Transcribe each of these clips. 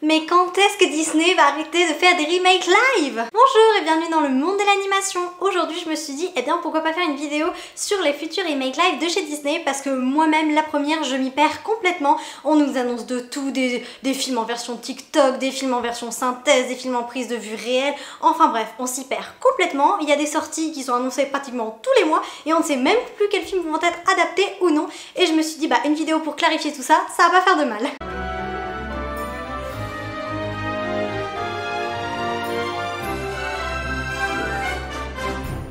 Mais quand est-ce que Disney va arrêter de faire des remakes live? Bonjour et bienvenue dans le monde de l'animation. Aujourd'hui je me suis dit, eh bien pourquoi pas faire une vidéo sur les futurs remakes live de chez Disney, parce que moi-même la première je m'y perds complètement. On nous annonce de tout, des films en version TikTok, des films en version synthèse, des films en prise de vue réelle, enfin bref, on s'y perd complètement. Il y a des sorties qui sont annoncées pratiquement tous les mois et on ne sait même plus quels films vont être adaptés ou non. Et je me suis dit, bah une vidéo pour clarifier tout ça, ça va pas faire de mal.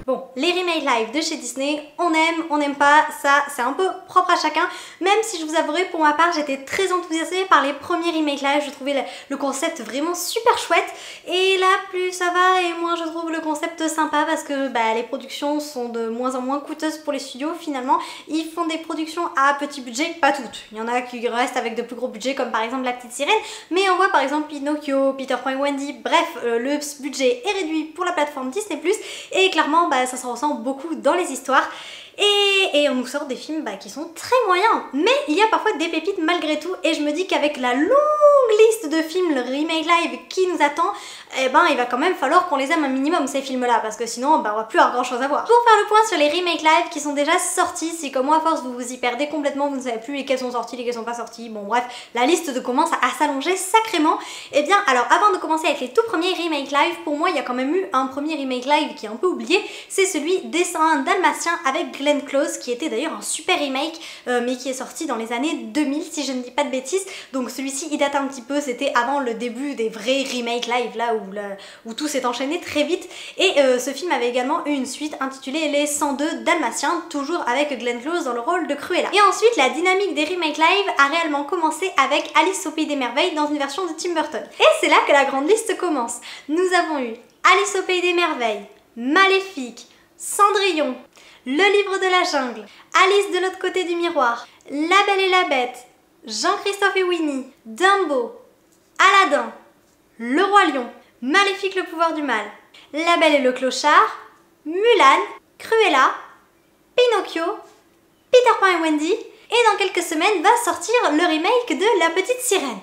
Bon, les remakes live de chez Disney, on aime, on n'aime pas, ça c'est un peu propre à chacun, même si je vous avouerai pour ma part j'étais très enthousiasmée par les premiers remakes live, je trouvais le concept vraiment super chouette, et là plus ça va et moins je trouve le concept sympa parce que les productions sont de moins en moins coûteuses pour les studios finalement. Ils font des productions à petit budget, pas toutes, il y en a qui restent avec de plus gros budgets comme par exemple La Petite Sirène, mais on voit par exemple Pinocchio, Peter Pan et Wendy, bref le budget est réduit pour la plateforme Disney+, et clairement ça se ressent beaucoup dans les histoires. Et on nous sort des films qui sont très moyens, mais il y a parfois des pépites malgré tout, et je me dis qu'avec la longue liste de films, le remake live qui nous attend, il va quand même falloir qu'on les aime un minimum ces films là, parce que sinon on va plus avoir grand chose à voir. Pour faire le point sur les remakes live qui sont déjà sortis, si comme moi à force vous vous y perdez complètement, vous ne savez plus lesquels sont sortis, lesquels sont pas sortis, bon bref, la liste commence à s'allonger sacrément. Et bien alors avant de commencer avec les tout premiers remake live, pour moi il y a quand même eu un premier remake live qui est un peu oublié, c'est celui des 101 Dalmatiens avec Glenn Close, qui était d'ailleurs un super remake mais qui est sorti dans les années 2000 si je ne dis pas de bêtises, donc celui-ci il date un petit peu, c'était avant le début des vrais remakes live là où tout s'est enchaîné très vite, et ce film avait également eu une suite intitulée Les 102 Dalmatiens, toujours avec Glenn Close dans le rôle de Cruella. Et ensuite la dynamique des remakes live a réellement commencé avec Alice au Pays des Merveilles dans une version de Tim Burton. Et c'est là que la grande liste commence. Nous avons eu Alice au Pays des Merveilles, Maléfique, Cendrillon, Le Livre de la Jungle, Alice de l'autre côté du miroir, La Belle et la Bête, Jean-Christophe et Winnie, Dumbo, Aladdin, Le Roi Lion, Maléfique le pouvoir du mal, La Belle et le Clochard, Mulan, Cruella, Pinocchio, Peter Pan et Wendy, et dans quelques semaines va sortir le remake de La Petite Sirène.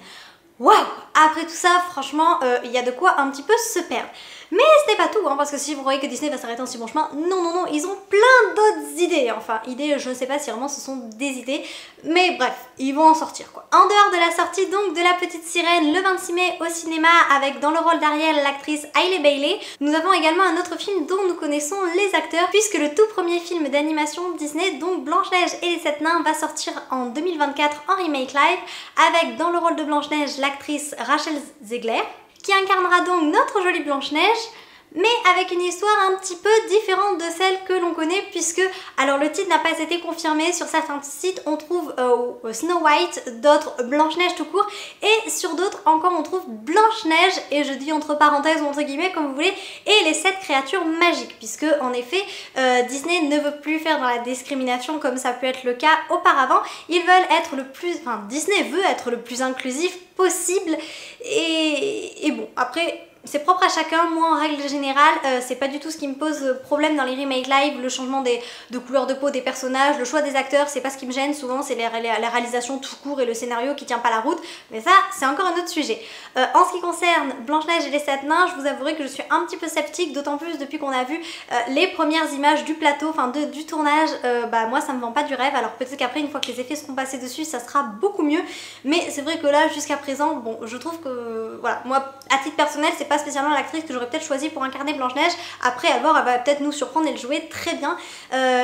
Waouh! Après tout ça, franchement, il y a de quoi un petit peu se perdre. Mais ce n'est pas tout, parce que si vous croyez que Disney va s'arrêter en si bon chemin, non, ils ont plein d'autres idées. Enfin, idées, je ne sais pas si vraiment ce sont des idées, mais bref, ils vont en sortir quoi. En dehors de la sortie donc de La Petite Sirène le 26 mai au cinéma avec dans le rôle d'Ariel l'actrice Hailey Bailey, nous avons également un autre film dont nous connaissons les acteurs, puisque le tout premier film d'animation Disney, donc Blanche-Neige et les 7 nains, va sortir en 2024 en remake live, avec dans le rôle de Blanche-Neige l'actrice Rachel Zegler, qui incarnera donc notre jolie Blanche-Neige, mais avec une histoire un petit peu différente de celle que l'on connaît, puisque, alors le titre n'a pas été confirmé, sur certains sites on trouve Snow White, d'autres Blanche-Neige tout court, et sur d'autres encore on trouve Blanche-Neige, et je dis entre parenthèses ou entre guillemets comme vous voulez, et les 7 créatures magiques, puisque en effet Disney ne veut plus faire dans la discrimination comme ça peut être le cas auparavant. Ils veulent être Disney veut être le plus inclusif possible, et bon, après c'est propre à chacun. Moi en règle générale c'est pas du tout ce qui me pose problème dans les remakes live, le changement de couleur de peau des personnages, le choix des acteurs, c'est pas ce qui me gêne, souvent c'est la réalisation tout court et le scénario qui tient pas la route, mais ça c'est encore un autre sujet. En ce qui concerne Blanche-Neige et les 7 nains, je vous avouerai que je suis un petit peu sceptique, d'autant plus depuis qu'on a vu les premières images du plateau, du tournage, moi ça me vend pas du rêve. Alors peut-être qu'après une fois que les effets seront passés dessus ça sera beaucoup mieux, mais c'est vrai que là jusqu'à présent, bon je trouve que voilà, moi à titre personnel c'est pas spécialement l'actrice que j'aurais peut-être choisi pour incarner Blanche-Neige. Après à voir, elle va peut-être nous surprendre et le jouer très bien.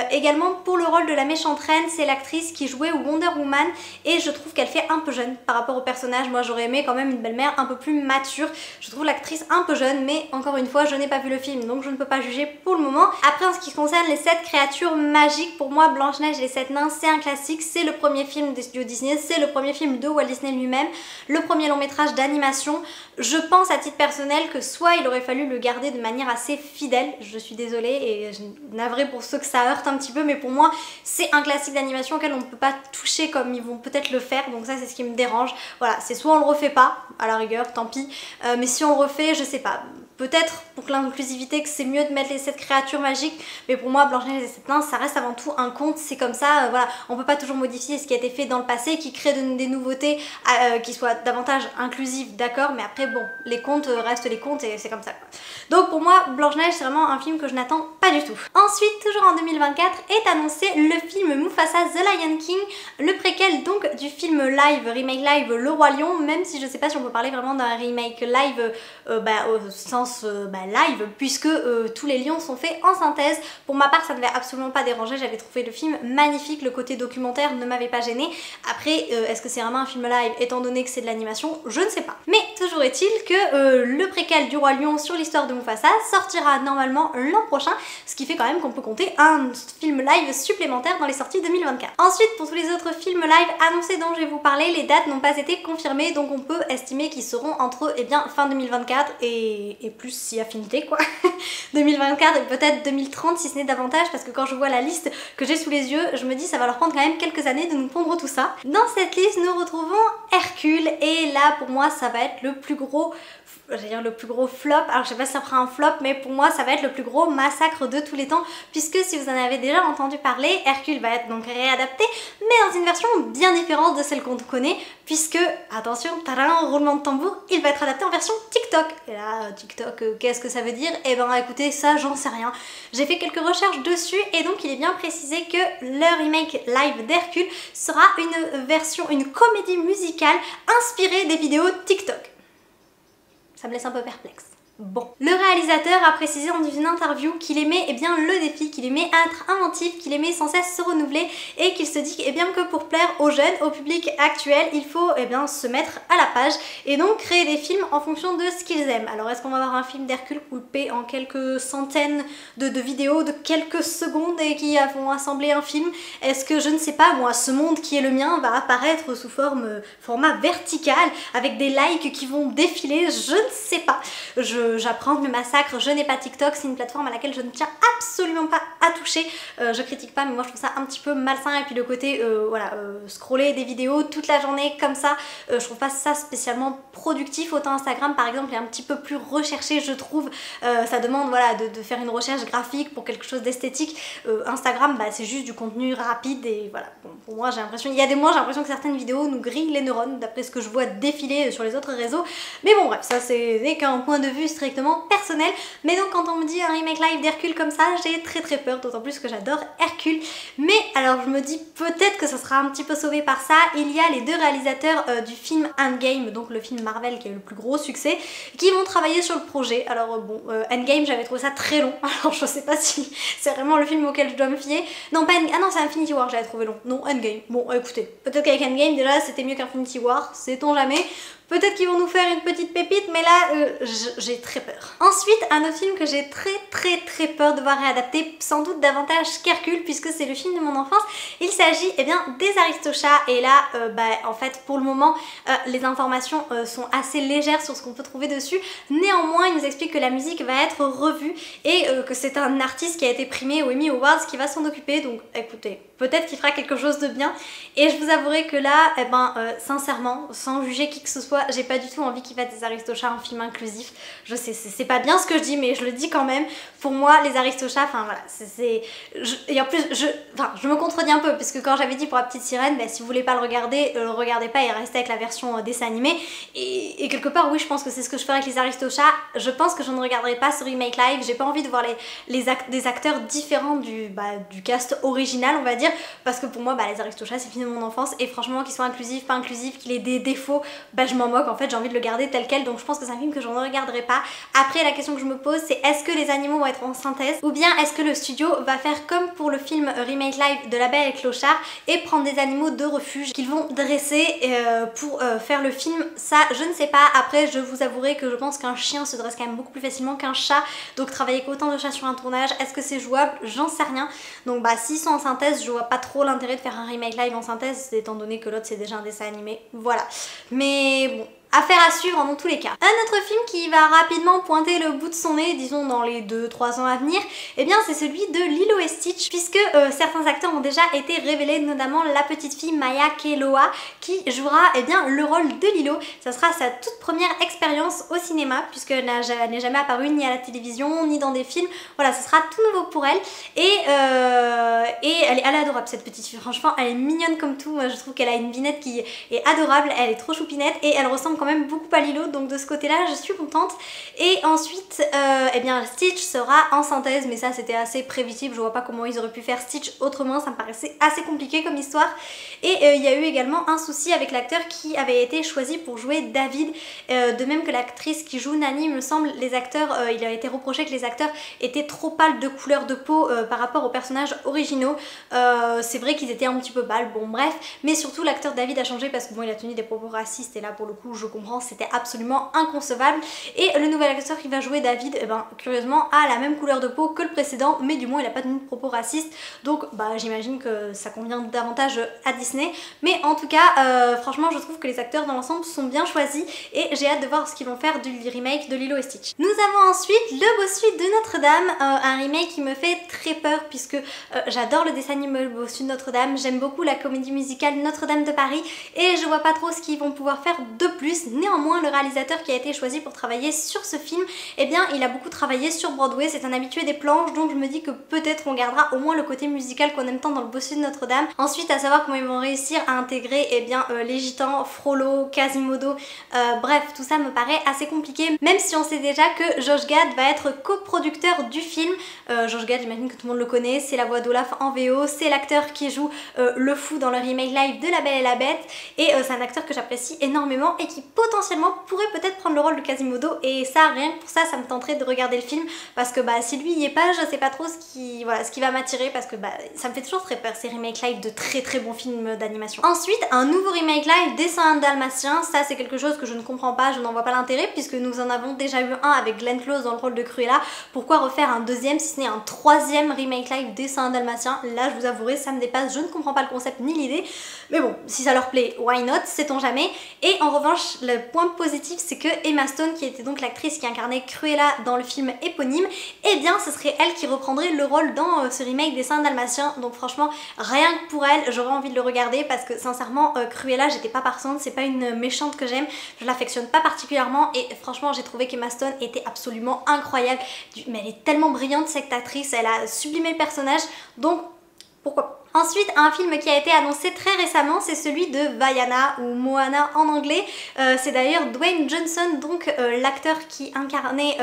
Également pour le rôle de la méchante reine, c'est l'actrice qui jouait Wonder Woman, et je trouve qu'elle fait un peu jeune par rapport au personnage. Moi j'aurais aimé quand même une belle-mère un peu plus mature. Je trouve l'actrice un peu jeune, mais encore une fois je n'ai pas vu le film donc je ne peux pas juger pour le moment. Après en ce qui concerne les 7 créatures magiques, pour moi Blanche-Neige et les 7 nains c'est un classique, c'est le premier film des studios Disney, c'est le premier film de Walt Disney lui-même, le premier long métrage d'animation. Je pense à titre personnel que soit il aurait fallu le garder de manière assez fidèle, je suis désolée et je suis navrée pour ceux que ça heurte un petit peu, mais pour moi c'est un classique d'animation auquel on ne peut pas toucher comme ils vont peut-être le faire, donc ça c'est ce qui me dérange. Voilà, c'est soit on le refait pas, à la rigueur, tant pis, mais si on le refait, je sais pas, peut-être pour l'inclusivité que c'est mieux de mettre les 7 créatures magiques, mais pour moi Blanche-Neige et les 7 nains ça reste avant tout un conte, c'est comme ça, voilà, on peut pas toujours modifier ce qui a été fait dans le passé, qui crée des nouveautés qui soient davantage inclusives, d'accord, mais après bon, les contes restent les contes et c'est comme ça quoi. Donc pour moi Blanche-Neige c'est vraiment un film que je n'attends pas du tout. Ensuite, toujours en 2024 est annoncé le film Mufasa The Lion King, le préquel donc du film remake live Le Roi Lion, même si je sais pas si on peut parler vraiment d'un remake live au sens live, puisque tous les lions sont faits en synthèse. Pour ma part ça ne m'avait absolument pas dérangé, j'avais trouvé le film magnifique, le côté documentaire ne m'avait pas gêné. Après est-ce que c'est vraiment un film live étant donné que c'est de l'animation, je ne sais pas. Mais toujours est-il que le préquel du Roi Lion sur l'histoire de Mufasa sortira normalement l'an prochain, ce qui fait quand même qu'on peut compter un film live supplémentaire dans les sorties 2024. Ensuite, pour tous les autres films live annoncés dont je vais vous parler, les dates n'ont pas été confirmées, donc on peut estimer qu'ils seront entre fin 2024 et plus si affinité quoi. 2024 et peut-être 2030 si ce n'est davantage, parce que quand je vois la liste que j'ai sous les yeux, je me dis ça va leur prendre quand même quelques années de nous pondre tout ça. Dans cette liste, nous retrouvons Hercule, et là pour moi ça va être le plus gros flop. Alors je sais pas si ça fera un flop, mais pour moi ça va être le plus gros massacre de tous les temps, puisque si vous en avez déjà entendu parler, Hercule va être donc réadapté, mais dans une version bien différente de celle qu'on connaît, puisque, attention, tadam, roulement de tambour, il va être adapté en version TikTok. Et là, TikTok, qu'est-ce que ça veut dire? Eh ben écoutez, ça j'en sais rien. J'ai fait quelques recherches dessus, et donc il est bien précisé que le remake live d'Hercule sera une comédie musicale inspirée des vidéos TikTok. Ça me laisse un peu perplexe. Bon. Le réalisateur a précisé dans une interview qu'il aimait le défi, qu'il aimait être inventif, qu'il aimait sans cesse se renouveler, et qu'il se dit que pour plaire aux jeunes, au public actuel, il faut se mettre à la page et donc créer des films en fonction de ce qu'ils aiment. Alors est-ce qu'on va avoir un film d'Hercule coupé en quelques centaines de vidéos de quelques secondes et qui vont assembler un film? Est-ce que, je ne sais pas moi, ce monde qui est le mien va apparaître sous format vertical avec des likes qui vont défiler? Je ne sais pas. J'apprends le massacre, je n'ai pas TikTok, c'est une plateforme à laquelle je ne tiens absolument pas à toucher. Je critique pas, mais moi je trouve ça un petit peu malsain, et puis le côté scroller des vidéos toute la journée comme ça, je trouve pas ça spécialement productif. Autant Instagram par exemple est un petit peu plus recherché, je trouve. Ça demande de faire une recherche graphique pour quelque chose d'esthétique. Instagram c'est juste du contenu rapide, et voilà. Bon, pour moi j'ai l'impression, il y a des mois j'ai l'impression que certaines vidéos nous grillent les neurones d'après ce que je vois défiler sur les autres réseaux, mais bon bref, ça c'est qu'un point de vue strictement personnel. Mais donc quand on me dit un remake live d'Hercule comme ça, j'ai très peur, d'autant plus que j'adore Hercule. Mais alors je me dis peut-être que ça sera un petit peu sauvé par ça. Il y a les deux réalisateurs du film Endgame, donc le film Marvel qui a eu le plus gros succès, qui vont travailler sur le projet. Alors Endgame, j'avais trouvé ça très long, alors je sais pas si c'est vraiment le film auquel je dois me fier. Non pas ah non, c'est Infinity War, j'avais trouvé long. Non, Endgame. Bon écoutez, peut-être qu'avec Endgame déjà c'était mieux qu'Infinity War, sait-on jamais. Peut-être qu'ils vont nous faire une petite pépite, mais là, j'ai très peur. Ensuite, un autre film que j'ai très peur de voir réadapté, sans doute davantage qu'Hercule, puisque c'est le film de mon enfance. Il s'agit des Aristochats, et là, en fait, pour le moment, les informations sont assez légères sur ce qu'on peut trouver dessus. Néanmoins, il nous explique que la musique va être revue, et que c'est un artiste qui a été primé aux Emmy Awards qui va s'en occuper, donc écoutez, peut-être qu'il fera quelque chose de bien. Et je vous avouerai que là, sincèrement, sans juger qui que ce soit, j'ai pas du tout envie qu'il fasse des Aristochats un film inclusif. Je sais, c'est pas bien ce que je dis, mais je le dis quand même. Pour moi, les Aristochats, enfin voilà, et en plus, je me contredis un peu, parce que quand j'avais dit pour la petite sirène, si vous voulez pas le regardez pas et restez avec la version dessin animé. Et quelque part, oui, je pense que c'est ce que je ferai avec les Aristochats. Je pense que je ne regarderai pas ce remake live. J'ai pas envie de voir des acteurs différents du cast original, on va dire, parce que pour moi, les Aristochats, c'est fini de mon enfance, et franchement, qu'ils soient inclusifs, pas inclusifs, qu'il ait des défauts, je m'en moque. En fait, j'ai envie de le garder tel quel, donc je pense que c'est un film que je ne regarderai pas. Après, la question que je me pose, c'est est-ce que les animaux vont être en synthèse, ou bien est-ce que le studio va faire comme pour le film remake live de La Belle et le Clochard et prendre des animaux de refuge qu'ils vont dresser pour faire le film? Ça, je ne sais pas. Après, je vous avouerai que je pense qu'un chien se dresse quand même beaucoup plus facilement qu'un chat, donc travailler avec autant de chats sur un tournage, est-ce que c'est jouable? J'en sais rien. Donc s'ils sont en synthèse, je vois pas trop l'intérêt de faire un remake live en synthèse, étant donné que l'autre c'est déjà un dessin animé. Voilà. Mais bon, affaire à suivre dans tous les cas. Un autre film qui va rapidement pointer le bout de son nez, disons dans les 2-3 ans à venir, eh bien c'est celui de Lilo et Stitch, puisque certains acteurs ont déjà été révélés, notamment la petite fille Maya Keloha qui jouera eh bien, le rôle de Lilo. Ça sera sa toute première expérience au cinéma, puisqu'elle n'est jamais apparue ni à la télévision ni dans des films. Voilà, ce sera tout nouveau pour elle. Et elle est adorable cette petite fille, franchement elle est mignonne comme tout. Moi je trouve qu'elle a une vinette qui est adorable, elle est trop choupinette et elle ressemble quand même beaucoup à Lilo, donc de ce côté là je suis contente. Et ensuite eh bien Stitch sera en synthèse, mais ça c'était assez prévisible, je vois pas comment ils auraient pu faire Stitch autrement, ça me paraissait assez compliqué comme histoire. Et il y a eu également un souci avec l'acteur qui avait été choisi pour jouer David, de même que l'actrice qui joue Nani, me semble. Les acteurs, il a été reproché que les acteurs étaient trop pâles de couleur de peau par rapport aux personnages originaux. C'est vrai qu'ils étaient un petit peu pâles, bon bref, mais surtout l'acteur David a changé parce que bon il a tenu des propos racistes et là pour le coup je comprends, c'était absolument inconcevable. Et le nouvel acteur qui va jouer David, eh ben, curieusement a la même couleur de peau que le précédent, mais du moins il n'a pas tenu de propos racistes, donc bah j'imagine que ça convient davantage à Disney. Mais en tout cas franchement je trouve que les acteurs dans l'ensemble sont bien choisis et j'ai hâte de voir ce qu'ils vont faire du remake de Lilo et Stitch. Nous avons ensuite le Bossu de Notre-Dame, un remake qui me fait très peur puisque j'adore le dessin animé Le Bossu de Notre-Dame, j'aime beaucoup la comédie musicale Notre-Dame de Paris et je vois pas trop ce qu'ils vont pouvoir faire de plus. Néanmoins le réalisateur qui a été choisi pour travailler sur ce film, eh bien il a beaucoup travaillé sur Broadway, c'est un habitué des planches, donc je me dis que peut-être on gardera au moins le côté musical qu'on aime tant dans le Bossu de Notre-Dame. Ensuite à savoir comment ils vont réussir à intégrer eh bien les gitans, Frollo, Quasimodo, bref tout ça me paraît assez compliqué, même si on sait déjà que Josh Gad va être coproducteur du film. Josh Gad, j'imagine que tout le monde le connaît, c'est la voix d'Olaf en VO, c'est l'acteur qui joue le fou dans le remake live de La Belle et la Bête, et c'est un acteur que j'apprécie énormément et qui potentiellement pourrait peut-être prendre le rôle de Quasimodo, et ça, rien que pour ça, ça me tenterait de regarder le film, parce que bah si lui y est pas, je sais pas trop ce qui va m'attirer, parce que bah ça me fait toujours très peur ces remakes live de très bons films d'animation. Ensuite, un nouveau remake live des 101 Dalmatiens, ça c'est quelque chose que je ne comprends pas, je n'en vois pas l'intérêt, puisque nous en avons déjà eu un avec Glenn Close dans le rôle de Cruella. Pourquoi refaire un deuxième si ce n'est un troisième remake live des 101 Dalmatiens? Là je vous avouerai, ça me dépasse, je ne comprends pas le concept ni l'idée, mais bon, si ça leur plaît, why not, sait-on jamais. Et en revanche, le point positif c'est que Emma Stone, qui était donc l'actrice qui incarnait Cruella dans le film éponyme, eh bien ce serait elle qui reprendrait le rôle dans ce remake des 101 Dalmatiens, donc franchement rien que pour elle j'aurais envie de le regarder, parce que sincèrement Cruella j'étais pas partante, c'est pas une méchante que j'aime, je l'affectionne pas particulièrement, et franchement j'ai trouvé qu'Emma Stone était absolument incroyable, mais elle est tellement brillante cette actrice, elle a sublimé le personnage, donc pourquoi pas. Ensuite, un film qui a été annoncé très récemment, c'est celui de Vaiana ou Moana en anglais. C'est d'ailleurs Dwayne Johnson, donc l'acteur qui incarnait,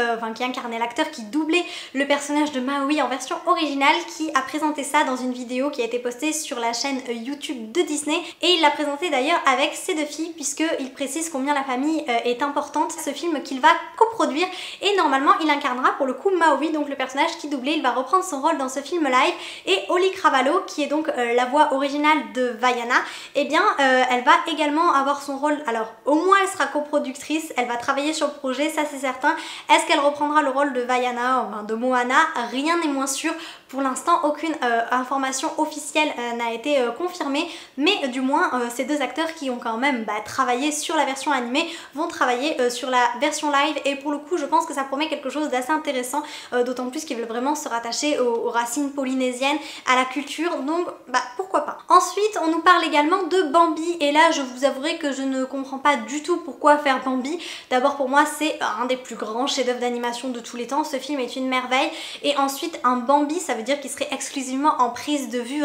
l'acteur qui doublait le personnage de Maui en version originale, qui a présenté ça dans une vidéo qui a été postée sur la chaîne YouTube de Disney. Et il l'a présenté d'ailleurs avec ses deux filles, puisqu'il précise combien la famille est importante. Ce film qu'il va coproduire, et normalement il incarnera pour le coup Maui, donc le personnage qui doublait, il va reprendre son rôle dans ce film live. Et Oli Cravalho, qui est donc la voix originale de Vaiana, eh bien elle va également avoir son rôle, alors au moins elle sera coproductrice, elle va travailler sur le projet, ça c'est certain. Est-ce qu'elle reprendra le rôle de Vaiana, enfin de Moana? Rien n'est moins sûr. Pour l'instant, aucune information officielle n'a été confirmée, mais du moins ces deux acteurs qui ont quand même travaillé sur la version animée vont travailler sur la version live, et pour le coup je pense que ça promet quelque chose d'assez intéressant, d'autant plus qu'ils veulent vraiment se rattacher aux racines polynésiennes, à la culture, donc pourquoi pas. Ensuite on nous parle également de Bambi, et là je vous avouerai que je ne comprends pas du tout pourquoi faire Bambi. D'abord pour moi c'est un des plus grands chefs-d'œuvre d'animation de tous les temps, ce film est une merveille, et ensuite un Bambi ça veut dire qu'il serait exclusivement en prise de vue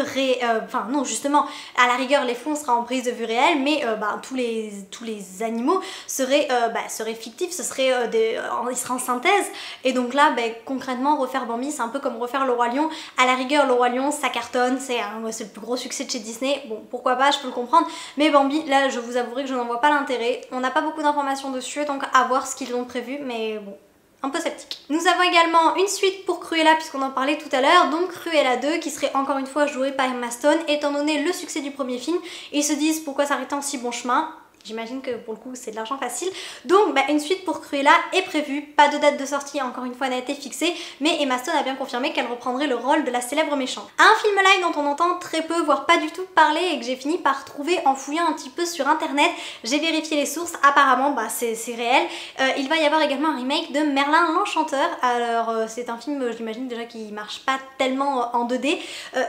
enfin non, justement à la rigueur les fonds seraient en prise de vue réelle, mais tous les animaux seraient fictifs, ce serait ils seraient en synthèse, et donc là concrètement refaire Bambi c'est un peu comme refaire Le Roi Lion. À la rigueur Le Roi Lion ça cartonne, c'est le plus gros succès de chez Disney, bon pourquoi pas, je peux le comprendre, mais Bambi là je vous avouerai que je n'en vois pas l'intérêt, on n'a pas beaucoup d'informations dessus, donc à voir ce qu'ils ont prévu, mais bon, un peu sceptique. Nous avons également une suite pour Cruella, puisqu'on en parlait tout à l'heure, donc Cruella 2 qui serait encore une fois jouée par Emma Stone. Étant donné le succès du premier film, ils se disent pourquoi s'arrêter en si bon chemin. j'imagine que pour le coup c'est de l'argent facile. Donc une suite pour Cruella est prévue, pas de date de sortie encore une fois n'a été fixée, mais Emma Stone a bien confirmé qu'elle reprendrait le rôle de la célèbre méchante. Un film live dont on entend très peu, voire pas du tout parler et que j'ai fini par trouver en fouillant un petit peu sur internet, j'ai vérifié les sources, apparemment c'est réel. Il va y avoir également un remake de Merlin l'Enchanteur. Alors c'est un film, j'imagine déjà qui marche pas tellement en 2D,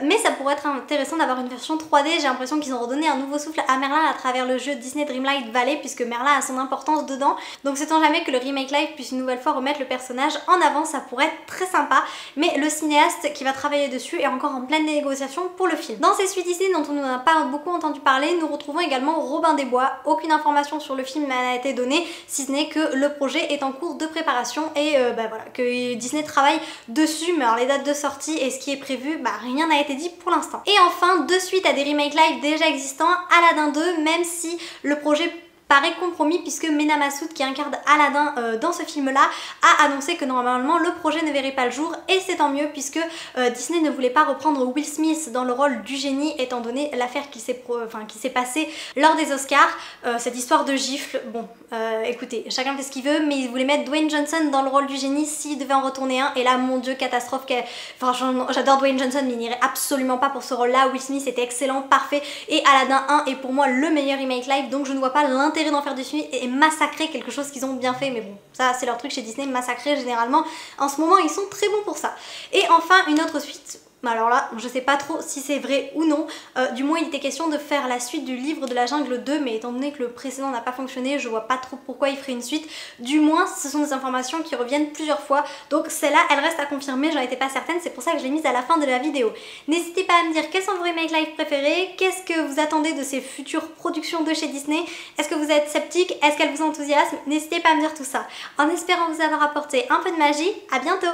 mais ça pourrait être intéressant d'avoir une version 3D. J'ai l'impression qu'ils ont redonné un nouveau souffle à Merlin à travers le jeu Disney Dreamlight Valley, puisque Merlin a son importance dedans, donc sait-on jamais que le remake live puisse une nouvelle fois remettre le personnage en avant, ça pourrait être très sympa, mais le cinéaste qui va travailler dessus est encore en pleine négociation pour le film. Dans ces suites Disney dont on n'a pas beaucoup entendu parler, nous retrouvons également Robin des Bois. Aucune information sur le film n'a été donnée, si ce n'est que le projet est en cours de préparation et voilà, que Disney travaille dessus, mais alors les dates de sortie et ce qui est prévu, rien n'a été dit pour l'instant. Et enfin, de suite à des remakes live déjà existants, Aladdin 2, même si le projet paraît compromis puisque Mena Massoud qui incarne Aladdin dans ce film là a annoncé que normalement le projet ne verrait pas le jour, et c'est tant mieux puisque Disney ne voulait pas reprendre Will Smith dans le rôle du génie étant donné l'affaire qui s'est passée lors des Oscars, cette histoire de gifle. Bon écoutez, chacun fait ce qu'il veut, mais ils voulaient mettre Dwayne Johnson dans le rôle du génie s'il devait en retourner un, et là mon dieu, catastrophe. Franchement j'adore Dwayne Johnson mais il n'irait absolument pas pour ce rôle là. Will Smith était excellent, parfait, et Aladdin 1 est pour moi le meilleur remake live, donc je ne vois pas l'intérêt d'en faire du suite et massacrer quelque chose qu'ils ont bien fait, mais bon, ça c'est leur truc chez Disney, massacrer généralement. En ce moment ils sont très bons pour ça. Et enfin une autre suite, alors là je sais pas trop si c'est vrai ou non, du moins il était question de faire la suite du livre de la jungle 2, mais étant donné que le précédent n'a pas fonctionné, je vois pas trop pourquoi il ferait une suite. Du moins ce sont des informations qui reviennent plusieurs fois, donc celle-là elle reste à confirmer, j'en étais pas certaine, c'est pour ça que je l'ai mise à la fin de la vidéo. N'hésitez pas à me dire quels sont vos remake live préférés, qu'est-ce que vous attendez de ces futures productions de chez Disney, est-ce que vous êtes sceptique, est-ce qu'elles vous enthousiasment, n'hésitez pas à me dire tout ça. En espérant vous avoir apporté un peu de magie, à bientôt.